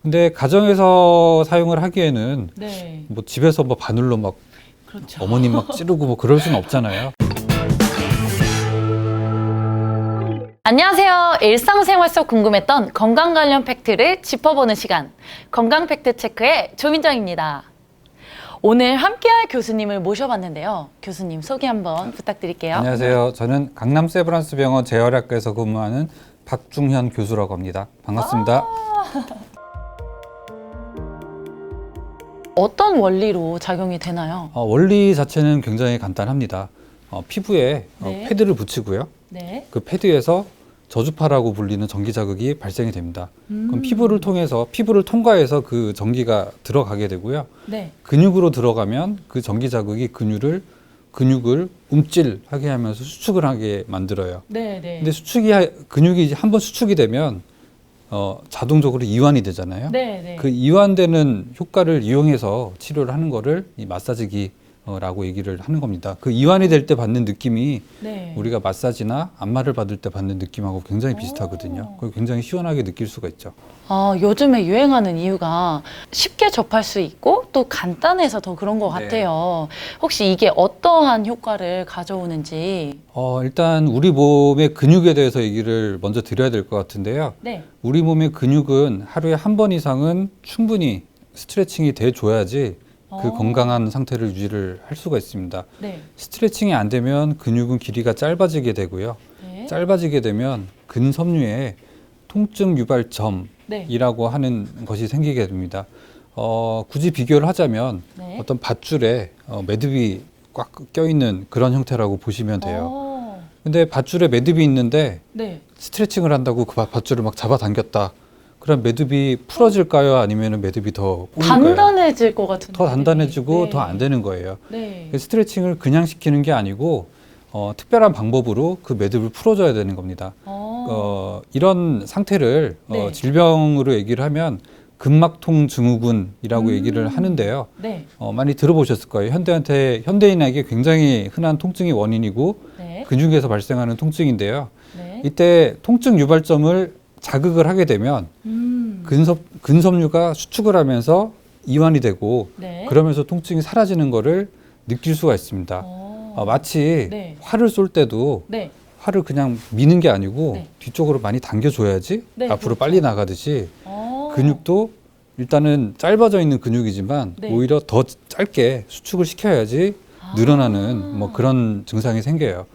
근데 가정에서 사용을 하기에는 네. 뭐 집에서 뭐 바늘로 막 그렇죠. 어머님 막 찌르고 뭐 그럴 수는 없잖아요. 안녕하세요. 일상생활 속 궁금했던 건강 관련 팩트를 짚어보는 시간. 건강 팩트 체크의 조민정입니다. 오늘 함께할 교수님을 모셔봤는데요. 교수님 소개 한번 부탁드릴게요. 안녕하세요. 저는 강남 세브란스 병원 재활학과에서 근무하는 박중현 교수라고 합니다. 반갑습니다. 어떤 원리로 작용이 되나요? 원리 자체는 굉장히 간단합니다. 피부에 네. 패드를 붙이고요. 네. 그 패드에서 저주파라고 불리는 전기 자극이 발생이 됩니다. 그럼 피부를 통과해서 그 전기가 들어가게 되고요. 네. 근육으로 들어가면 그 전기 자극이 근육을 움찔하게 하면서 수축을 하게 만들어요. 네. 네. 근데 근육이 이제 한번 수축이 되면 자동적으로 이완이 되잖아요. 네. 네. 그 이완되는 효과를 이용해서 치료를 하는 거를 이 마사지기라고 얘기를 하는 겁니다. 그 이완이 될 때 받는 느낌이 네. 우리가 마사지나 안마를 받을 때 받는 느낌하고 굉장히 비슷하거든요. 그걸 굉장히 시원하게 느낄 수가 있죠. 요즘에 유행하는 이유가 쉽게 접할 수 있고 또 간단해서 더 그런 것 네. 같아요. 혹시 이게 어떠한 효과를 가져오는지. 일단 우리 몸의 근육에 대해서 얘기를 먼저 드려야 될 것 같은데요. 네. 우리 몸의 근육은 하루에 한 번 이상은 충분히 스트레칭이 돼줘야지 그 건강한 상태를 유지를 할 수가 있습니다. 네. 스트레칭이 안 되면 근육은 길이가 짧아지게 되고요. 네. 짧아지게 되면 근섬유에 통증 유발점이라고 네. 하는 것이 생기게 됩니다. 굳이 비교를 하자면 네. 어떤 밧줄에 매듭이 꽉 껴있는 그런 형태라고 보시면 돼요. 근데 밧줄에 매듭이 있는데 네. 스트레칭을 한다고 그 밧줄을 막 잡아당겼다. 그럼 매듭이 풀어질까요? 아니면 매듭이 더 꼬일까요? 단단해질 것 같은데. 더 단단해지고 네. 더 안 되는 거예요. 네. 스트레칭을 그냥 시키는 게 아니고 특별한 방법으로 그 매듭을 풀어줘야 되는 겁니다. 이런 상태를 네. 질병으로 얘기를 하면 근막통 증후군이라고 얘기를 하는데요. 네. 많이 들어보셨을 거예요. 현대인에게 굉장히 흔한 통증의 원인이고 네. 근육에서 발생하는 통증인데요. 네. 이때 통증 유발점을 자극을 하게 되면 근섬유가 수축을 하면서 이완이 되고 네. 그러면서 통증이 사라지는 거를 느낄 수가 있습니다. 마치 네. 활을 쏠 때도 네. 활을 그냥 미는 게 아니고 네. 뒤쪽으로 많이 당겨줘야지 네, 앞으로 그렇죠. 빨리 나가듯이 근육도 일단은 짧아져 있는 근육이지만 네. 오히려 더 짧게 수축을 시켜야지 늘어나는 뭐 그런 증상이 생겨요.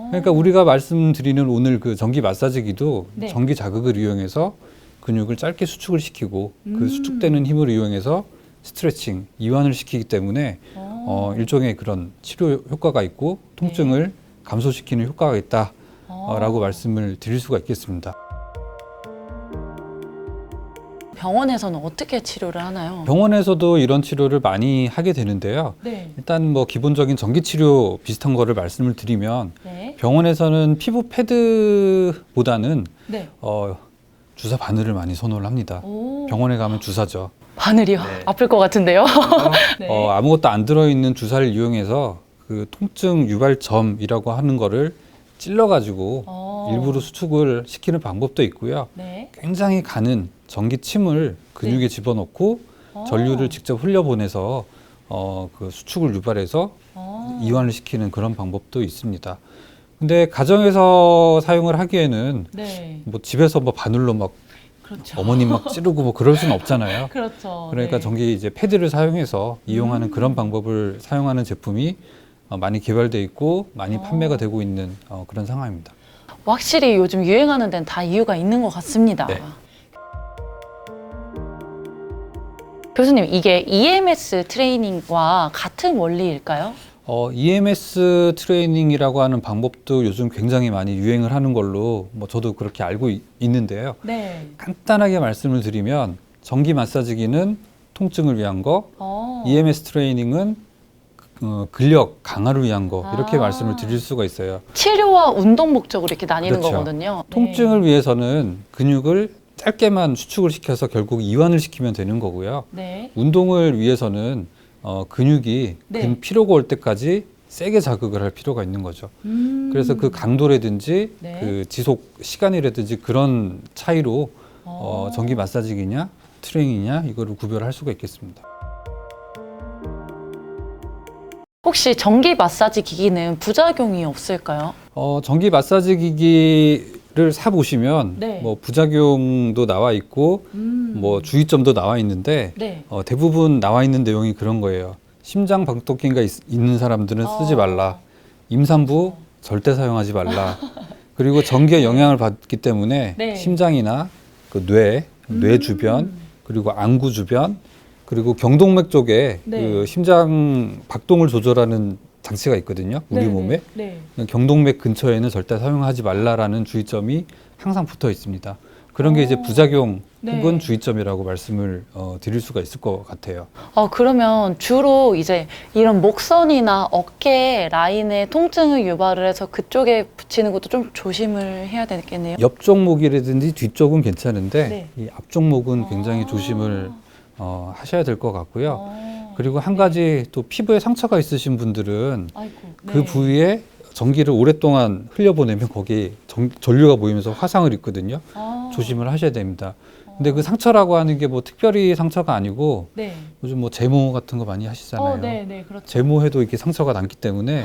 그러니까 우리가 말씀드리는 오늘 그 전기 마사지기도 네. 전기 자극을 이용해서 근육을 짧게 수축을 시키고 그 수축되는 힘을 이용해서 스트레칭, 이완을 시키기 때문에 일종의 그런 치료 효과가 있고 통증을 감소시키는 효과가 있다라고 말씀을 드릴 수가 있겠습니다. 병원에서는 어떻게 치료를 하나요? 병원에서도 이런 치료를 많이 하게 되는데요. 네. 일단 뭐 기본적인 전기 치료 비슷한 거를 말씀을 드리면 네. 병원에서는 피부 패드보다는 네. 주사 바늘을 많이 선호를 합니다. 병원에 가면 주사죠. 바늘이요? 네. 아플 것 같은데요? 네. 아무것도 안 들어있는 주사를 이용해서 그 통증 유발점이라고 하는 거를 찔러가지고 일부러 수축을 시키는 방법도 있고요. 네. 굉장히 가는 전기침을 근육에 집어넣고 전류를 직접 흘려보내서 그 수축을 유발해서 이완을 시키는 그런 방법도 있습니다. 근데 가정에서 사용을 하기에는 네. 뭐 집에서 뭐 바늘로 막 그렇죠. 어머님 막 찌르고 뭐 그럴 수는 없잖아요. 그렇죠. 그러니까 네. 전기 이제 패드를 사용해서 이용하는 그런 방법을 사용하는 제품이 많이 개발돼 있고 많이 판매가 되고 있는 그런 상황입니다. 확실히 요즘 유행하는 데는 다 이유가 있는 것 같습니다. 네. 교수님, 이게 EMS 트레이닝과 같은 원리일까요? EMS 트레이닝이라고 하는 방법도 요즘 굉장히 많이 유행을 하는 걸로 뭐 저도 그렇게 알고 있는데요. 네. 간단하게 말씀을 드리면 전기 마사지기는 통증을 위한 거, EMS 트레이닝은 근력 강화를 위한 거 이렇게 말씀을 드릴 수가 있어요. 치료와 운동 목적으로 이렇게 나뉘는 그렇죠. 거거든요. 통증을 위해서는 근육을 짧게만 수축을 시켜서 결국 이완을 시키면 되는 거고요. 네. 운동을 위해서는 근육이 네. 피로가 올 때까지 세게 자극을 할 필요가 있는 거죠. 그래서 그 강도라든지 네. 그 지속 시간이라든지 그런 차이로 전기 마사지기냐 트레이닝이냐 이거를 구별할 수가 있겠습니다. 혹시 전기 마사지 기기는 부작용이 없을까요? 전기 마사지 기기를 사 보시면 네. 뭐 부작용도 나와 있고 뭐 주의점도 나와 있는데 네. 대부분 나와 있는 내용이 그런 거예요. 심장 방토끼가 있는 사람들은 쓰지 말라. 임산부 절대 사용하지 말라. 그리고 전기의 영향을 받기 때문에 네. 심장이나 그 뇌 주변, 그리고 안구 주변, 그리고 경동맥 쪽에 네. 그 심장 박동을 조절하는 장치가 있거든요. 우리 네, 몸에. 네. 경동맥 근처에는 절대 사용하지 말라라는 주의점이 항상 붙어 있습니다. 그런 게 이제 부작용 혹은 네. 주의점이라고 말씀을 드릴 수가 있을 것 같아요. 그러면 주로 이제 이런 목선이나 어깨 라인에 통증을 유발을 해서 그쪽에 붙이는 것도 좀 조심을 해야 되겠네요. 옆쪽 목이라든지 뒤쪽은 괜찮은데 네. 이 앞쪽 목은 굉장히 아. 조심을 하셔야 될 것 같고요. 아. 그리고 한 가지 또 피부에 상처가 있으신 분들은 아이고. 그 네. 부위에 전기를 오랫동안 흘려보내면 거기 전류가 모이면서 화상을 입거든요. 아. 조심을 하셔야 됩니다. 근데 그 상처라고 하는 게 뭐 특별히 상처가 아니고 네. 요즘 뭐 제모 같은 거 많이 하시잖아요. 네, 네, 그렇죠. 제모해도 이렇게 상처가 남기 때문에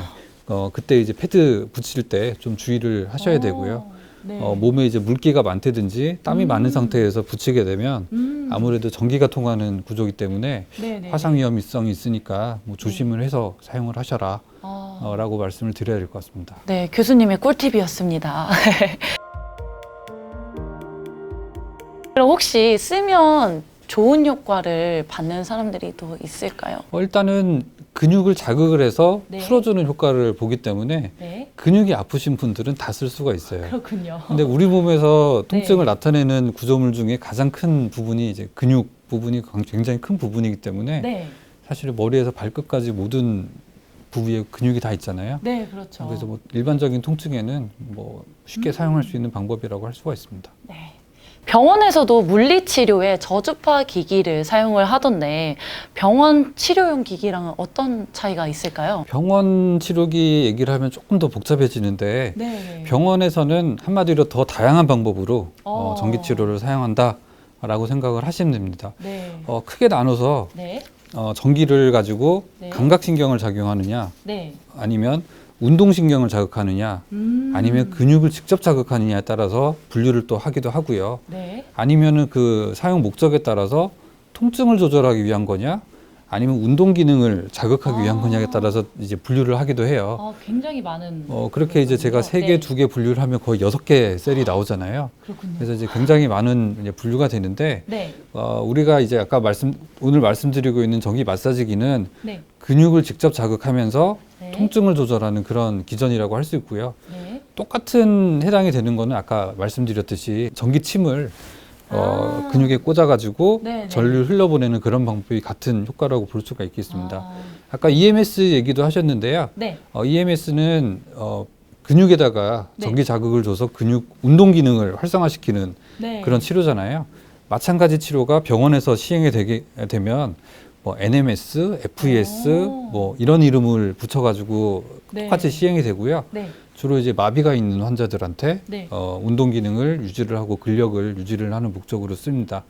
그때 이제 패드 붙일 때 좀 주의를 하셔야 되고요. 네. 몸에 이제 물기가 많다든지 땀이 많은 상태에서 붙이게 되면 아무래도 전기가 통하는 구조이기 때문에 네, 네. 화상 위험성이 있으니까 뭐 조심을 해서 사용을 하셔라 아. 라고 말씀을 드려야 될 것 같습니다. 네, 교수님의 꿀팁이었습니다. 그럼 혹시 쓰면 좋은 효과를 받는 사람들이 또 있을까요? 일단은 근육을 자극을 해서 네. 풀어주는 효과를 보기 때문에 네. 근육이 아프신 분들은 다 쓸 수가 있어요. 그렇군요. 근데 우리 몸에서 통증을 네. 나타내는 구조물 중에 가장 큰 부분이 이제 근육 부분이 굉장히 큰 부분이기 때문에 네. 사실 머리에서 발끝까지 모든 부위에 근육이 다 있잖아요. 네, 그렇죠. 그래서 뭐 일반적인 통증에는 뭐 쉽게 사용할 수 있는 방법이라고 할 수가 있습니다. 네. 병원에서도 물리치료에 저주파 기기를 사용을 하던데 병원 치료용 기기랑은 어떤 차이가 있을까요? 병원 치료기 얘기를 하면 조금 더 복잡해지는데 네. 병원에서는 한마디로 더 다양한 방법으로 어. 전기 치료를 사용한다라고 생각을 하시면 됩니다. 네. 크게 나눠서 네. 전기를 가지고 네. 감각신경을 작용하느냐 네. 아니면 운동신경을 자극하느냐 아니면 근육을 직접 자극하느냐에 따라서 분류를 또 하기도 하고요. 네. 아니면은 그 사용 목적에 따라서 통증을 조절하기 위한 거냐 아니면 운동 기능을 자극하기 위한 거냐에 따라서 이제 분류를 하기도 해요. 굉장히 많은. 그렇게 이제 제가 3개, 2개 분류를 하면 거의 6개 셀이 나오잖아요. 그렇군요. 그래서 이제 굉장히 많은 이제 분류가 되는데 네. 우리가 이제 아까 오늘 말씀드리고 있는 전기 마사지기는 네. 근육을 직접 자극하면서 네. 통증을 조절하는 그런 기전이라고 할 수 있고요. 네. 똑같은 해당이 되는 거는 아까 말씀드렸듯이 전기침을 근육에 꽂아가지고 네, 네. 전류를 흘려보내는 그런 방법이 같은 효과라고 볼 수가 있겠습니다. 아. 아까 EMS 얘기도 하셨는데요. 네. EMS는 근육에다가 네. 전기 자극을 줘서 근육 운동 기능을 활성화시키는 네. 그런 치료잖아요. 마찬가지 치료가 병원에서 시행이 되게 되면 뭐 NMS, FES 오. 뭐 이런 이름을 붙여가지고 네. 똑같이 시행이 되고요. 네. 주로 이제 마비가 있는 환자들한테 네. 운동 기능을 유지를 하고 근력을 유지를 하는 목적으로 씁니다.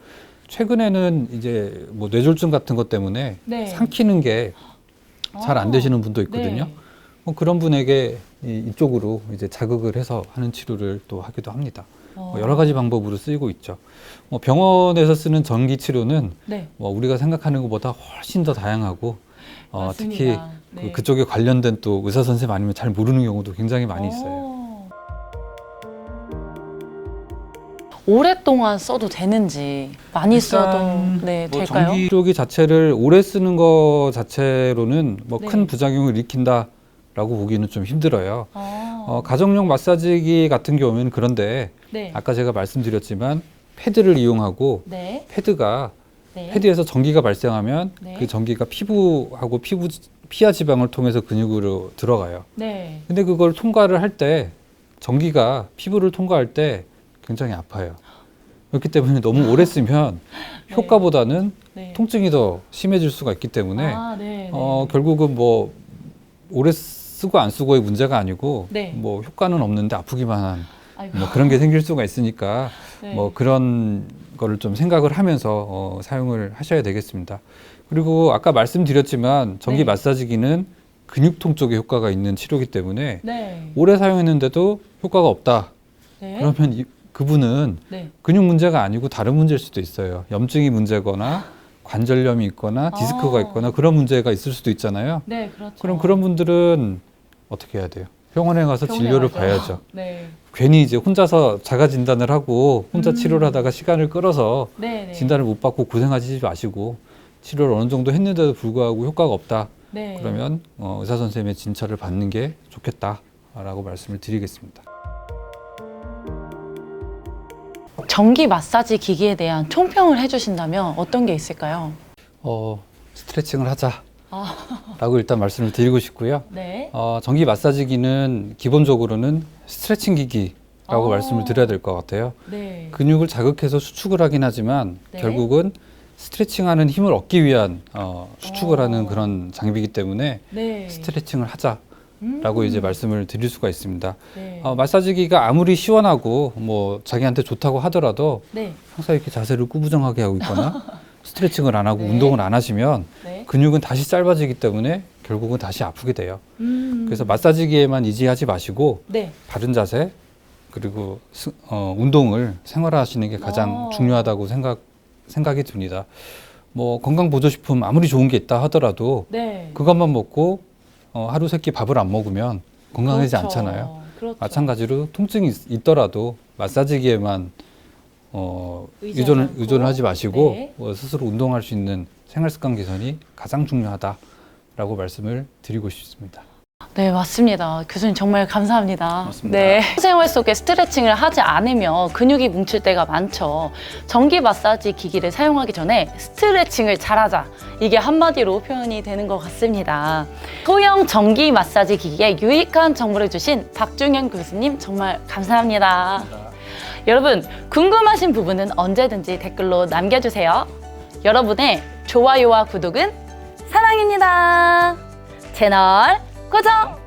최근에는 이제 뭐 뇌졸중 같은 것 때문에 네. 삼키는 게 잘 안 되시는 분도 있거든요. 네. 그런 분에게 이쪽으로 이제 자극을 해서 하는 치료를 또 하기도 합니다. 여러 가지 방법으로 쓰이고 있죠. 병원에서 쓰는 전기 치료는 네. 우리가 생각하는 것보다 훨씬 더 다양하고 특히 맞습니다. 네. 그쪽에 관련된 또 의사 선생님 아니면 잘 모르는 경우도 굉장히 많이 있어요. 오랫동안 써도 되는지 많이 써도 네, 뭐 될까요? 전기 치료기 자체를 오래 쓰는 거 자체로는 뭐 네. 큰 부작용을 일으킨다라고 보기는 좀 힘들어요. 아. 가정용 마사지기 같은 경우는 그런데 네. 아까 제가 말씀드렸지만 패드를 이용하고 네. 패드가 네. 패드에서 전기가 발생하면 네. 그 전기가 피부하고 피하 지방을 통해서 근육으로 들어가요. 네. 근데 그걸 통과를 할 때 전기가 피부를 통과할 때 굉장히 아파요. 그렇기 때문에 너무 오래 쓰면 네. 효과보다는 네. 통증이 더 심해질 수가 있기 때문에 네. 결국은 뭐 오래 쓰고 안 쓰고의 문제가 아니고 네. 뭐 효과는 없는데 아프기만 한 아이고. 뭐 그런 게 생길 수가 있으니까 네. 뭐 그런 거를 좀 생각을 하면서 사용을 하셔야 되겠습니다. 그리고 아까 말씀드렸지만 전기 네. 마사지기는 근육통 쪽에 효과가 있는 치료이기 때문에 네. 오래 사용했는데도 효과가 없다. 네. 그러면 그분은 네. 근육 문제가 아니고 다른 문제일 수도 있어요. 염증이 문제거나 관절염이 있거나 디스크가 있거나 그런 문제가 있을 수도 있잖아요. 네, 그렇죠. 그럼 그런 분들은 어떻게 해야 돼요? 병원에 가서 병원에 진료를 가죠. 봐야죠. 네. 괜히 이제 혼자서 자가 진단을 하고 혼자 음. 치료를 하다가 시간을 끌어서 네, 네. 진단을 못 받고 고생하시지 마시고 치료를 어느 정도 했는데도 불구하고 효과가 없다. 네. 그러면 의사 선생님의 진찰을 받는 게 좋겠다라고 말씀을 드리겠습니다. 전기 마사지 기기에 대한 총평을 해주신다면 어떤 게 있을까요? 스트레칭을 하자라고 아, 일단 말씀을 드리고 싶고요. 네. 전기 마사지기는 기본적으로는 스트레칭 기기라고 말씀을 드려야 될 것 같아요. 네. 근육을 자극해서 수축을 하긴 하지만 네. 결국은 스트레칭하는 힘을 얻기 위한 수축을 어. 하는 그런 장비이기 때문에 네. 스트레칭을 하자라고 이제 말씀을 드릴 수가 있습니다. 네. 마사지기가 아무리 시원하고 뭐 자기한테 좋다고 하더라도 네. 항상 이렇게 자세를 꾸부정하게 하고 있거나 스트레칭을 안 하고 네. 운동을 안 하시면 네. 근육은 다시 짧아지기 때문에 결국은 다시 아프게 돼요. 그래서 마사지기에만 의지하지 마시고 네. 바른 자세 그리고 운동을 생활화하시는 게 가장 중요하다고 생각이 듭니다. 뭐 건강보조식품 아무리 좋은 게 있다 하더라도 네. 그것만 먹고 하루 세끼 밥을 안 먹으면 건강하지 그렇죠. 않잖아요. 그렇죠. 마찬가지로 통증이 있더라도 마사지기에만 의존하고. 의존을 하지 마시고 네. 스스로 운동할 수 있는 생활습관 개선이 가장 중요하다라고 말씀을 드리고 싶습니다. 네, 맞습니다. 교수님 정말 감사합니다. 맞습니다. 네. 생활 속에 스트레칭을 하지 않으면 근육이 뭉칠 때가 많죠. 전기 마사지 기기를 사용하기 전에 스트레칭을 잘하자. 이게 한마디로 표현이 되는 것 같습니다. 소형 전기 마사지 기기에 유익한 정보를 주신 박중현 교수님 정말 감사합니다. 여러분, 궁금하신 부분은 언제든지 댓글로 남겨주세요. 여러분의 좋아요와 구독은 사랑입니다. 채널 고정!